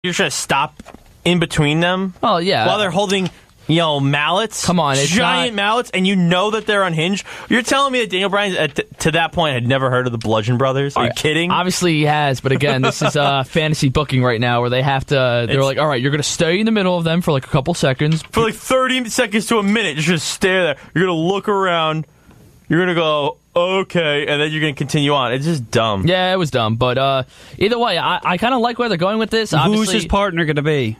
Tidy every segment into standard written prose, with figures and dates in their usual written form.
You're trying to stop in between them? Oh, yeah. While they're holding, mallets? Come on, it's giant mallets, and you know that they're unhinged? You're telling me that Daniel Bryan, to that point, had never heard of the Bludgeon Brothers? Are you kidding? Obviously he has, but again, this is fantasy booking right now where they have to, they're like, all right, you're going to stay in the middle of them for like a couple seconds. For like 30 seconds to a minute, you're just stare there. You're going to look around. You're going to go, okay, and then you're going to continue on. It's just dumb. Yeah, it was dumb. But either way, I kind of like where they're going with this. Who's his partner going to be?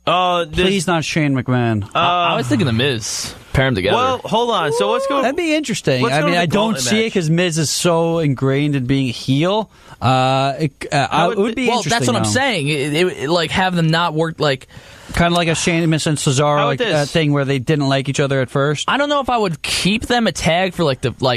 Please not Shane McMahon. I was thinking The Miz. Pair them together. Well, hold on. So let's go. That'd be interesting. I don't see it because Miz is so ingrained in being a heel. It would be interesting. That's what I'm saying. It, like, have them not work like... Kind of like a Sheamus and Cesaro thing where they didn't like each other at first. I don't know if I would keep them a tag for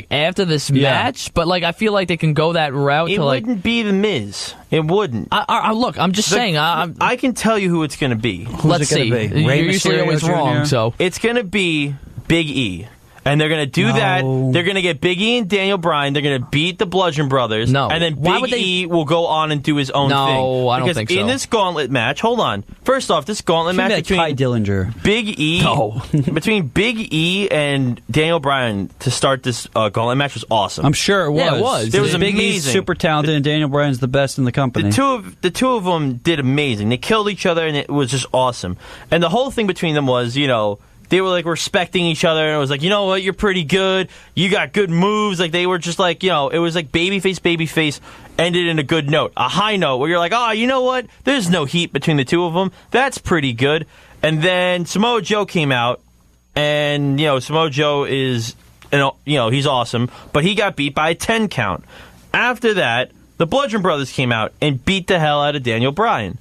after this match, but I feel like they can go that route. It wouldn't be The Miz. It wouldn't. Look, I'm just saying. I can tell you who it's going to be. Let's see. You're usually always wrong. So it's going to be Big E. And they're going to do that. They're going to get Big E and Daniel Bryan. They're going to beat the Bludgeon Brothers. No. And then Big E will go on and do his own thing. No, I don't think so. Because in this gauntlet match, hold on. First off, this gauntlet match between Ty Dillinger. Big E, between Big E and Daniel Bryan to start this gauntlet match was awesome. I'm sure it was. Yeah, it was. It was Big amazing. E's super talented, and Daniel Bryan's the best in the company. The two of them did amazing. They killed each other, and it was just awesome. And the whole thing between them was, they were respecting each other, and it was like, you know what, you're pretty good. You got good moves. They were just it was like babyface, ended in a good note, a high note where you're like, oh, you know what? There's no heat between the two of them. That's pretty good. And then Samoa Joe came out, and Samoa Joe is, he's awesome, but he got beat by a 10 count. After that, the Bludgeon Brothers came out and beat the hell out of Daniel Bryan.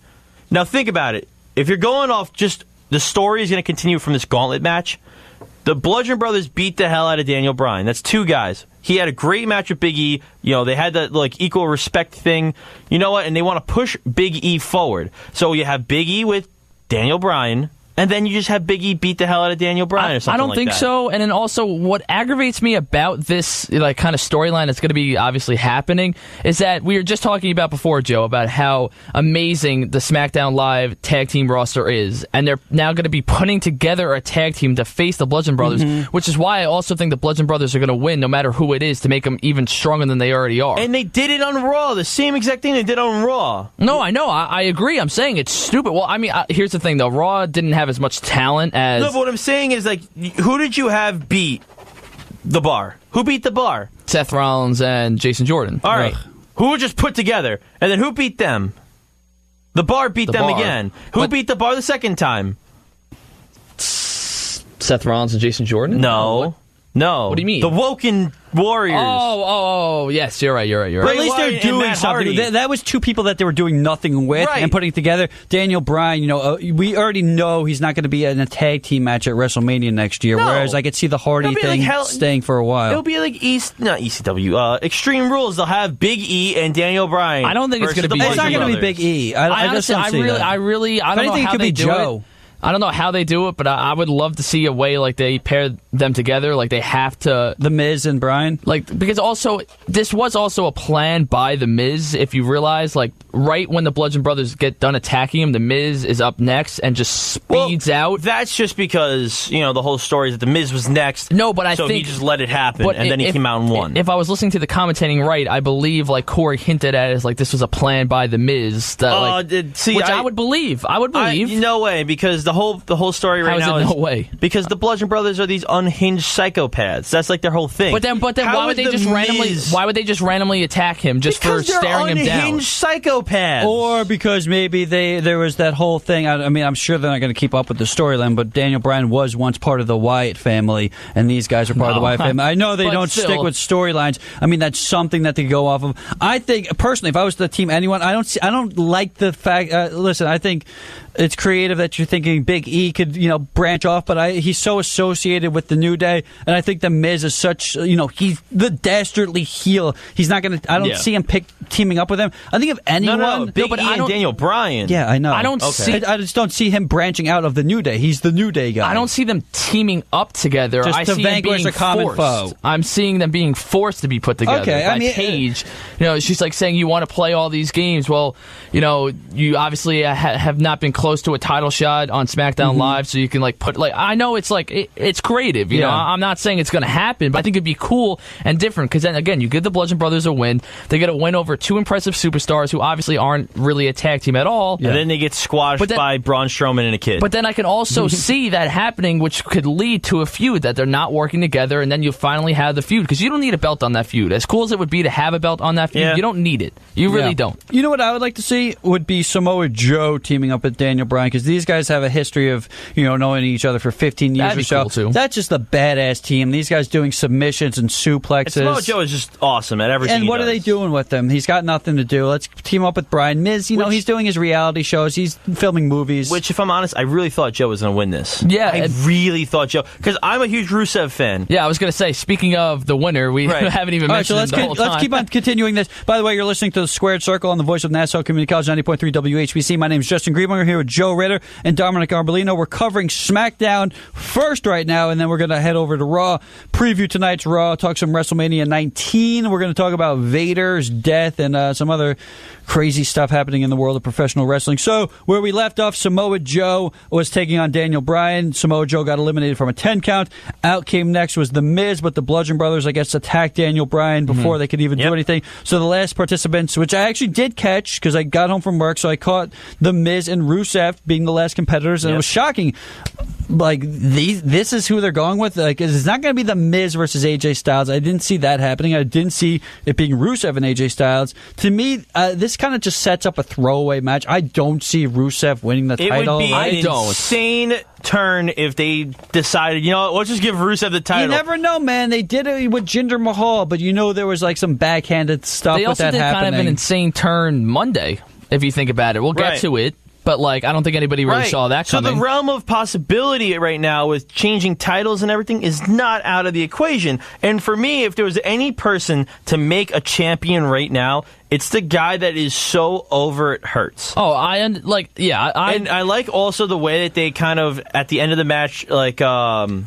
Now think about it. If you're going off just the story is going to continue from this gauntlet match. The Bludgeon Brothers beat the hell out of Daniel Bryan. That's two guys. He had a great match with Big E. They had that equal respect thing. You know what? And they want to push Big E forward. So you have Big E with Daniel Bryan, and then you just have Big E beat the hell out of Daniel Bryan or something like that. I don't think so. And then also, what aggravates me about this kind of storyline that's going to be obviously happening is that we were just talking about before, Joe, about how amazing the SmackDown Live tag team roster is. And they're now going to be putting together a tag team to face the Bludgeon Brothers, which is why I also think the Bludgeon Brothers are going to win no matter who it is to make them even stronger than they already are. And they did it on Raw. The same exact thing they did on Raw. No, I know. I agree. I'm saying it's stupid. Well, I mean, here's the thing, though. Raw didn't have as much talent as... No, but what I'm saying is, who did you have beat the Bar? Who beat the Bar? Seth Rollins and Jason Jordan. All right. Who were just put together? And then who beat them? The Bar beat them again. Who beat the Bar the second time? Seth Rollins and Jason Jordan? No. No. What do you mean? The Woken Warriors. Oh, yes, you're right. But at least they're doing something. That was two people that they were doing nothing with and putting together. Daniel Bryan, we already know he's not going to be in a tag team match at WrestleMania next year, whereas I could see the Hardy thing staying for a while. It'll be like ECW. Extreme Rules. They'll have Big E and Daniel Bryan. I don't think it's going to be It's not going to be Big E. I just don't see that. I don't know how they do it. I don't know how they do it, but I would love to see a way they pair them together. They have to... The Miz and Bryan? Because also, this was also a plan by The Miz, if you realize. Right when the Bludgeon Brothers get done attacking him, The Miz is up next and just speeds out. That's just because, the whole story is that The Miz was next. No, but I think... So he just let it happen, and then he came out and won. If I was listening to the commentating right, I believe, Corey hinted at it as, this was a plan by The Miz. Which I would believe. No way, because the whole story right now is... no way? Because the Bludgeon Brothers are these unhinged psychopaths. That's their whole thing. But then why would they just randomly attack him just for staring him down? Because they're unhinged psychopaths. Or because maybe there was that whole thing. I mean, I'm sure they're not going to keep up with the storyline, but Daniel Bryan was once part of the Wyatt family, and these guys are part of the Wyatt family. I know they don't stick with storylines. I mean, that's something that they go off of. I think, personally, if I was the team anyone, I don't like the fact... listen, I think it's creative that you're thinking thinking Big E could, branch off, but he's so associated with the New Day, and I think the Miz is such, he's the dastardly heel. He's not going to. I don't see him teaming up with him. I think if anyone, Big E and Daniel Bryan. Yeah, I know. I don't see. I just don't see him branching out of the New Day. He's the New Day guy. I don't see them teaming up together. Just I to see vanquish them being a common forced. foe. I'm seeing them being forced to be put together. Okay, by Paige. She's like saying you want to play all these games. Well, you obviously have not been close to a title shot on SmackDown Live, so you can put I know it's it's creative. You know, I'm not saying it's going to happen, but I think it'd be cool and different because then again, you give the Bludgeon Brothers a win. They get a win over two impressive superstars who obviously aren't really a tag team at all. And then they get squashed by Braun Strowman and a kid. But then I can also see that happening, which could lead to a feud that they're not working together, and then you finally have the feud because you don't need a belt on that feud. As cool as it would be to have a belt on that feud, you don't need it. You really don't. You know what I would like to see would be Samoa Joe teaming up with Daniel Bryan because these guys have a history of knowing each other for 15 years That'd or be so. cool too. That's just a badass team. These guys doing submissions and suplexes. Samoa Joe is just awesome at everything. And what are they doing with him? He's got nothing to do. Let's team up with Brian. Miz, he's doing his reality shows. He's filming movies. Which, if I'm honest, I really thought Joe was going to win this. Yeah, I really thought Joe, because I'm a huge Rusev fan. Yeah, I was going to say, speaking of the winner, we haven't even mentioned it the whole time. Let's keep on continuing this. By the way, you're listening to The Squared Circle on the voice of Nassau Community College, 90.3 WHPC. My name is Justin Greenberg. We're here with Joe Ritter and Dominic Arbolino. We're covering SmackDown first right now, and then we're going to head over to Raw, preview tonight's Raw, talk some WrestleMania 19. We're going to talk about Vader's death and some other crazy stuff happening in the world of professional wrestling. So, where we left off, Samoa Joe was taking on Daniel Bryan. Samoa Joe got eliminated from a 10 count. Out came next was The Miz, but the Bludgeon Brothers, I guess, attacked Daniel Bryan before they could even do anything. So the last participants, which I actually did catch because I got home from work, so I caught The Miz and Rusev being the last competitors, and it was shocking. This is who they're going with. It's not going to be The Miz versus AJ Styles. I didn't see that happening. I didn't see it being Rusev and AJ Styles. To me, this kind of just sets up a throwaway match. I don't see Rusev winning the title. It would be an insane turn if they decided, let's just give Rusev the title. You never know, man. They did it with Jinder Mahal, but there was some backhanded stuff with that happening. They also did kind of an insane turn Monday, if you think about it. We'll get to it. But, I don't think anybody really saw that coming. So the realm of possibility right now with changing titles and everything is not out of the equation. And for me, if there was any person to make a champion right now, it's the guy that is so over it hurts. Oh, and I like also the way that they kind of, at the end of the match, Aiden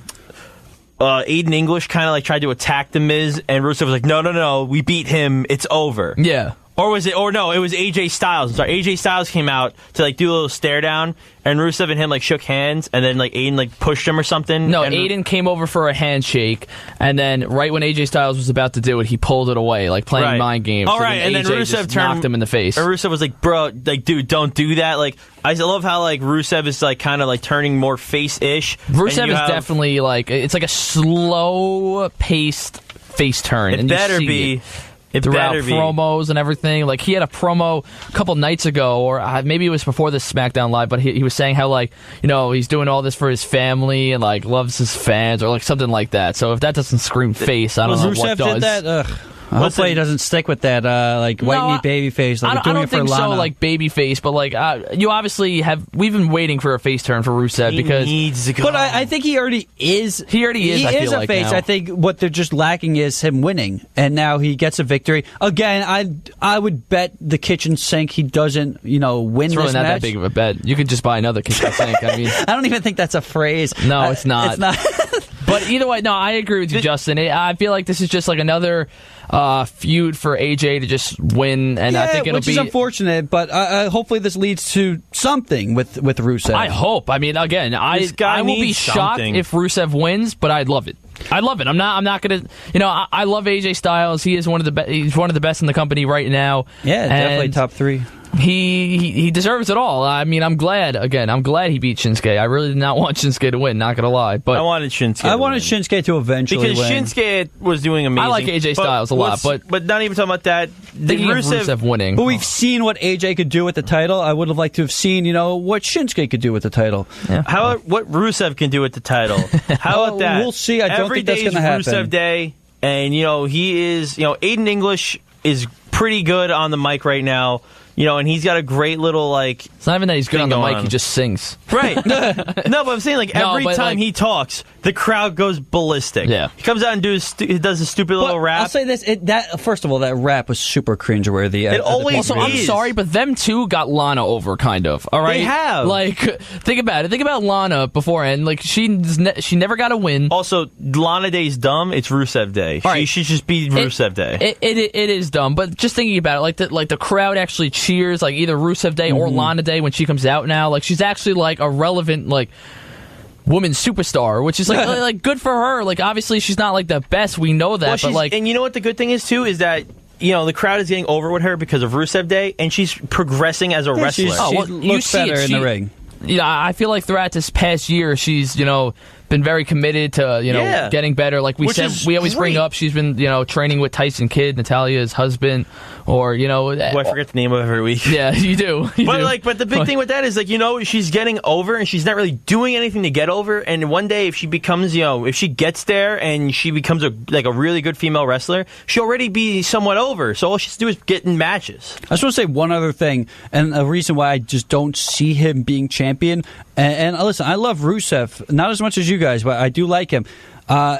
English kind of tried to attack The Miz, and Rusev was like, no, we beat him, it's over. Yeah. Or was it? Or no, it was AJ Styles. I'm sorry, AJ Styles came out to do a little stare down, and Rusev and him shook hands, and then Aiden pushed him or something. No, Aiden came over for a handshake, and then right when AJ Styles was about to do it, he pulled it away, playing mind games. All right, and then AJ Rusev knocked him in the face. And Rusev was like, "Bro, dude, don't do that." I love how Rusev is kind of turning more face-ish. Rusev is definitely it's a slow-paced face turn. It and better be. Throughout promos and everything. He had a promo a couple nights ago, or maybe it was before this SmackDown Live, but he was saying how, he's doing all this for his family and, loves his fans, or, something like that. So if that doesn't scream face, I don't know Rusev what does. Did that? Ugh. Hopefully he doesn't stick with that white meat baby face. I don't think so, baby face, but you obviously we've been waiting for a face turn for Rusev because he needs to go. But I think he already is. He already is. He is a face. Now. I think what they're just lacking is him winning, and now he gets a victory. Again, I would bet the kitchen sink he doesn't win it's really this not match. that big of a bet. You could just buy another kitchen sink. I mean, I don't even think that's a phrase. No, it's not. It's not. But either way, no, I agree with you, Justin. I feel like this is just another feud for AJ to just win, and I think it'll which is unfortunate. But hopefully this leads to something with Rusev. I hope. I mean, again, I will be shocked if Rusev wins, but I'd love it. I love it. I'm not gonna. I love AJ Styles. He is one of the he's one of the best in the company right now. Yeah, definitely top 3. He deserves it all. I mean, I'm glad he beat Shinsuke. I really did not want Shinsuke to win, not gonna lie. But I wanted Shinsuke to eventually because win. Shinsuke was doing amazing. I like AJ Styles a lot, but not even talking about that. Rusev winning. But we've seen what AJ could do with the title. I would have liked to have seen, what Shinsuke could do with the title. Yeah. How about what Rusev can do with the title? How about that? We'll see. I don't think that's going to happen. Every day is Rusev Day, and he is. Aiden English is pretty good on the mic right now. and he's got a great little It's not even that he's good on the mic; on. he just sings. Right. No, but I'm saying every time he talks, the crowd goes ballistic. Yeah. He comes out and does a stupid little rap. I'll say this: first of all, that rap was super cringeworthy. It always Also, I'm sorry, but them two got Lana over, kind of. All right, They have. Think about it. Think about Lana beforehand. She never got a win. Also, Lana Day's dumb. It's Rusev Day. All right. She should just be Rusev Day. It is dumb, but just thinking about it, the crowd actually cheers either Rusev Day or Lana Day when she comes out now. She's actually a relevant woman superstar, which is good for her. Obviously she's not the best, we know that, but and you know what the good thing is too is that the crowd is getting over with her because of Rusev Day, and she's progressing as a wrestler. She looks better in the ring. I feel like throughout this past year, she's been very committed to getting better. Like we Which said, we always bring up she's been training with Tyson Kidd, Natalia's husband, or I forget the name of it every week. Yeah, you do. But the big thing with that is she's getting over, and she's not really doing anything to get over. And one day, if she becomes if she gets there and she becomes a really good female wrestler, she'll already be somewhat over. So all she has to do is get in matches. I just want to say one other thing, and a reason why I just don't see him being champion. And listen, I love Rusev, not as much as you guys, but I do like him.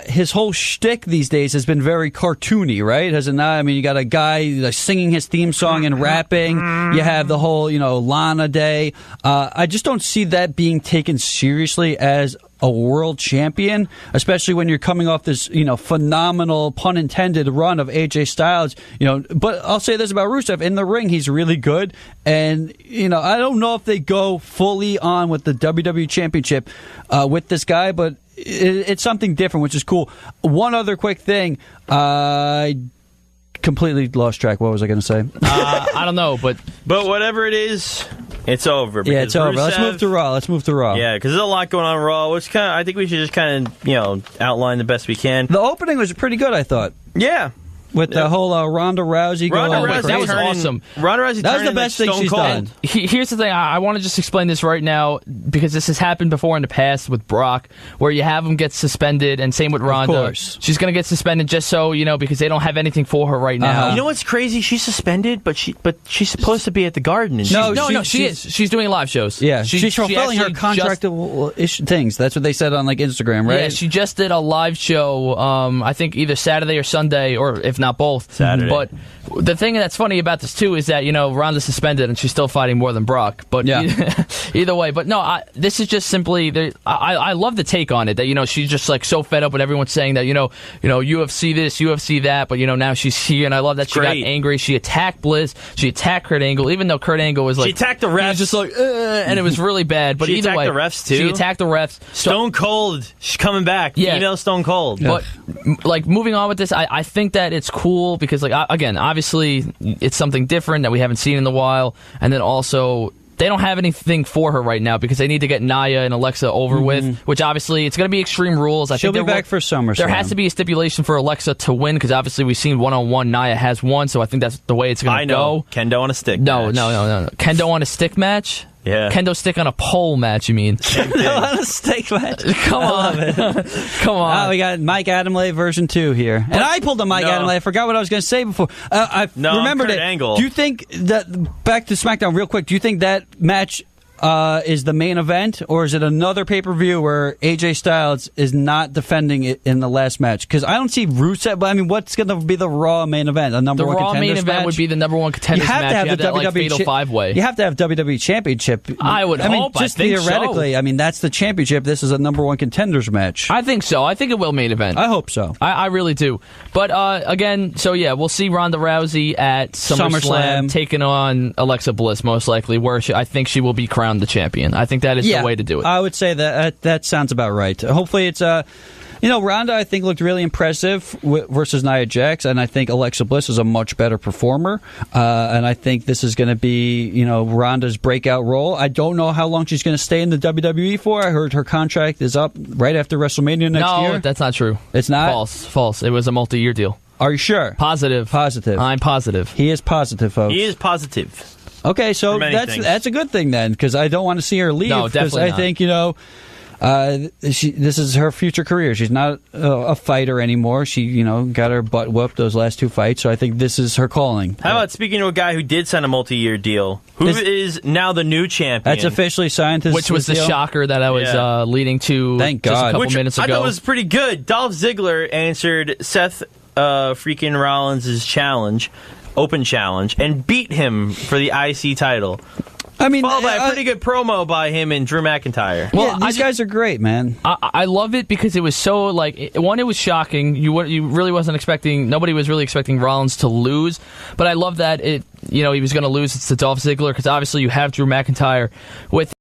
His whole shtick these days has been very cartoony, right? Has it not? I mean, you got a guy singing his theme song and rapping. You have the whole, Lana Day. I just don't see that being taken seriously as a world champion, especially when you're coming off this, phenomenal, pun intended, run of AJ Styles. But I'll say this about Rusev: in the ring, he's really good, and I don't know if they go fully on with the WWE Championship with this guy, but it's something different, which is cool. One other quick thing. I completely lost track. What was I going to say? I don't know, but whatever it is, it's over. Yeah, it's over. Let's move to Raw. Yeah, because there's a lot going on Raw. Which I think we should just kind of outline the best we can. The opening was pretty good, I thought. Yeah. With the whole Ronda Rousey going on. That was awesome. Ronda Rousey that was the best thing she's done. Here's the thing. I want to just explain this right now because this has happened before in the past with Brock, where you have him get suspended, and same with Ronda. Of course. She's going to get suspended just so, because they don't have anything for her right now. You know what's crazy? She's suspended, but she's supposed to be at the Garden. And No, she is. She's doing live shows. Yeah, she's fulfilling her contractual things. That's what they said on Instagram, right? Yeah, she just did a live show, I think either Saturday or Sunday, or if not both. Saturday. But the thing that's funny about this, too, is that, Ronda's suspended and she's still fighting more than Brock. But either way. But no, this is just simply, I love the take on it, that, she's just so fed up with everyone saying that, UFC this, UFC that, but, now she's here, and I love that she got angry. She attacked Bliss. She attacked Kurt Angle, even though Kurt Angle was she attacked the refs. Just and it was really bad. But she either way. She attacked the refs, too. She attacked the refs. Stone Cold. She's coming back. Yeah. Female Stone Cold. But, moving on with this, I think that it's cool because, again, obviously it's something different that we haven't seen in a while, and then also they don't have anything for her right now because they need to get Nia and Alexa over with, which obviously it's going to be Extreme Rules. She'll be back for SummerSlam. There has to be a stipulation for Alexa to win because obviously we've seen one-on-one. Nia has won, so I think that's the way it's going to go. Kendo on a stick. No. Kendo on a stick match? Yeah. Kendo stick on a pole match, you mean? On a steak match. Come on. Come on. We got Mike Adamle version 2 here. And I pulled a Mike Adamle. I forgot what I was going to say before. I remembered it. Angle. Do you think that, back to SmackDown real quick, do you think that match is the main event, or is it another pay-per-view where AJ Styles is not defending it in the last match? Because I don't see Rusev, but I mean, what's going to be the Raw main event? A number one contenders match? The Raw main event would be the number one contenders match. You have to have the WWE fatal 5-way. You have to have WWE Championship. I would hope. Just theoretically, so. I mean, that's the championship. This is a number one contenders match. I think so. I think it will main event. I hope so. I really do. But again, so yeah, we'll see Ronda Rousey at SummerSlam taking on Alexa Bliss, most likely, where I think she will be crowned the champion. I think that is the way to do it. I would say that sounds about right. Hopefully it's Ronda, I think, looked really impressive versus Nia Jax, and I think Alexa Bliss is a much better performer. And I think this is going to be, Ronda's breakout role. I don't know how long she's going to stay in the WWE for. I heard her contract is up right after WrestleMania next year. No, that's not true. It's not? False. It was a multi-year deal. Are you sure? Positive. I'm positive. He is positive, folks. He is positive. Okay, so that's a good thing then, because I don't want to see her leave. No, definitely I think, this is her future career. She's not a fighter anymore. She, got her butt whooped those last 2 fights, so I think this is her calling. How about speaking to a guy who did sign a multi-year deal, who is now the new champion? That's officially signed. Which was the shocker that I was leading to Thank just God. a couple minutes ago. I thought was pretty good. Dolph Ziggler answered Seth freaking Rollins' open challenge, and beat him for the IC title. I mean, followed by a pretty good promo by him and Drew McIntyre. Well, these guys are great, man. I love it because it was so, it was shocking. You really wasn't expecting, nobody was really expecting Rollins to lose. But I love that he was going to lose. It's to Dolph Ziggler because obviously you have Drew McIntyre with